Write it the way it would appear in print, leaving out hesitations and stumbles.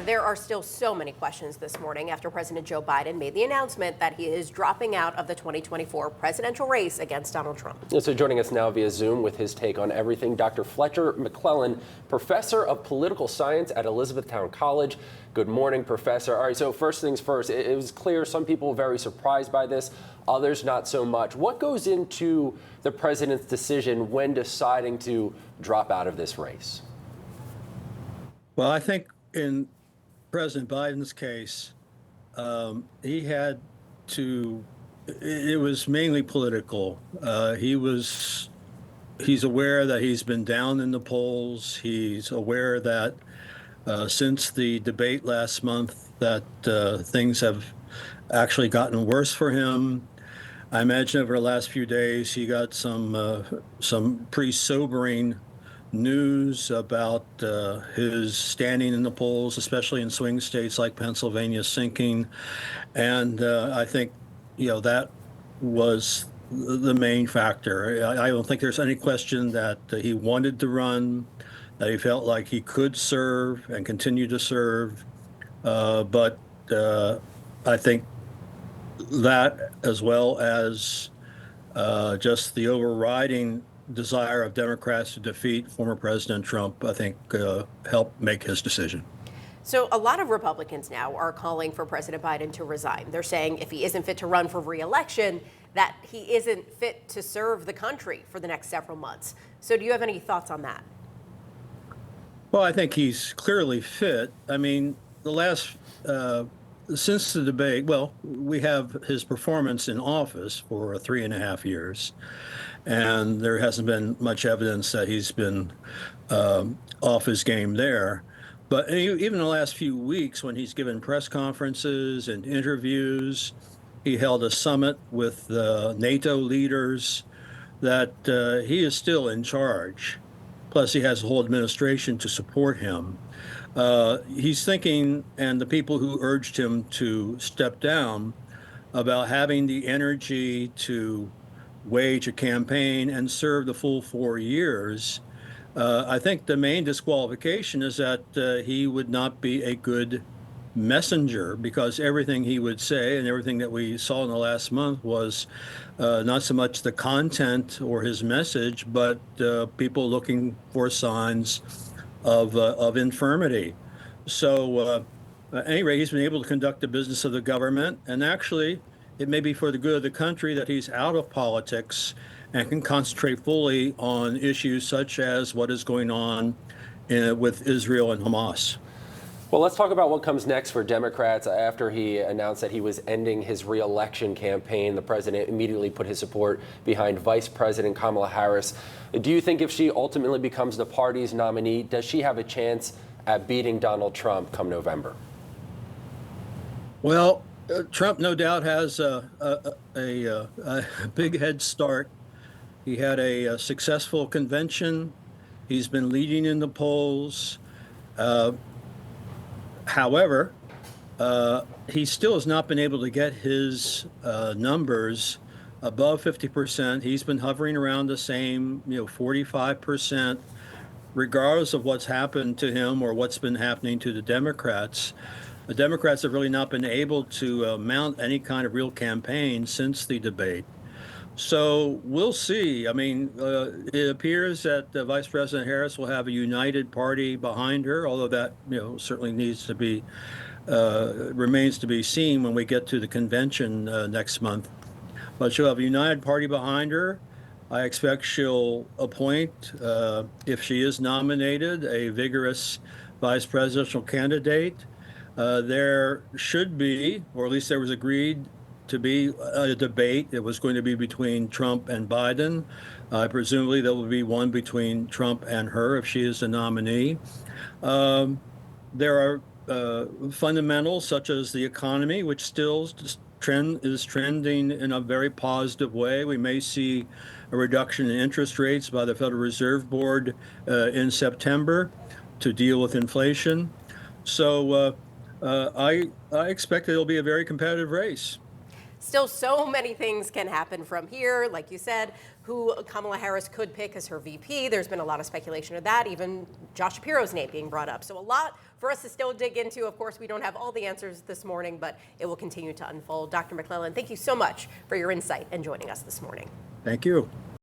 There are still so many questions this morning after President Joe Biden made the announcement that he is dropping out of the 2024 presidential race against Donald Trump. So joining us now via Zoom with his take on everything, Dr. Fletcher McClellan, professor of political science at Elizabethtown College. Good morning, Professor. All right, so first things first, it was clear some people were very surprised by this, others not so much. What goes into the president's decision when deciding to drop out of this race? Well, I think in President Biden's case, he had to, it was mainly political. He's aware that he's been down in the polls. He's aware that since the debate last month that things have actually gotten worse for him. I imagine over the last few days he got some pretty sobering news about his standing in the polls, especially in swing states like Pennsylvania, sinking. And I think, that was the main factor. I don't think there's any question that he wanted to run, that he felt like he could serve and continue to serve. But I think that, as well as just the overriding desire of Democrats to defeat former President Trump, I think, helped make his decision. So a lot of Republicans now are calling for President Biden to resign. They're saying if he isn't fit to run for re-election, that he isn't fit to serve the country for the next several months. So do you have any thoughts on that? Well, I think he's clearly fit. I mean, since the debate, we have his performance in office for 3.5 years. And there hasn't been much evidence that he's been off his game there. But even the last few weeks, when he's given press conferences and interviews, he held a summit with NATO leaders, that he is still in charge. Plus, he has a whole administration to support him. He's thinking, and the people who urged him to step down, about having the energy to wage a campaign and serve the full 4 years. I think the main disqualification is that he would not be a good messenger, because everything he would say and everything that we saw in the last month was not so much the content or his message, but people looking for signs of infirmity. So at any rate, he's been able to conduct the business of the government, and actually it may be for the good of the country that he's out of politics and can concentrate fully on issues such as what is going on with Israel and Hamas. Well, let's talk about what comes next for Democrats. After he announced that he was ending his re-election campaign, the president immediately put his support behind Vice President Kamala Harris. Do you think if she ultimately becomes the party's nominee, does she have a chance at beating Donald Trump come November? Well, Trump no doubt has a big head start. He had a successful convention. He's been leading in the polls. However, he still has not been able to get his numbers above 50%. He's been hovering around the same, 45%, regardless of what's happened to him or what's been happening to the Democrats. The Democrats have really not been able to mount any kind of real campaign since the debate. So we'll see. I mean, it appears that Vice President Harris will have a united party behind her, although that certainly needs to be remains to be seen when we get to the convention next month. But she'll have a united party behind her. I expect she'll appoint, if she is nominated, a vigorous vice presidential candidate. There should be, or at least there was agreed to be, a debate. It was going to be between Trump and Biden. Presumably there will be one between Trump and her if she is the nominee. There are fundamentals such as the economy, which still is trending in a very positive way. We may see a reduction in interest rates by the Federal Reserve Board in September to deal with inflation. So I expect it'll be a very competitive race. Still, so many things can happen from here. Like you said, who Kamala Harris could pick as her VP. There's been a lot of speculation of that, even Josh Shapiro's name being brought up. So a lot for us to still dig into. Of course, we don't have all the answers this morning, but it will continue to unfold. Dr. McClellan, thank you so much for your insight and joining us this morning. Thank you.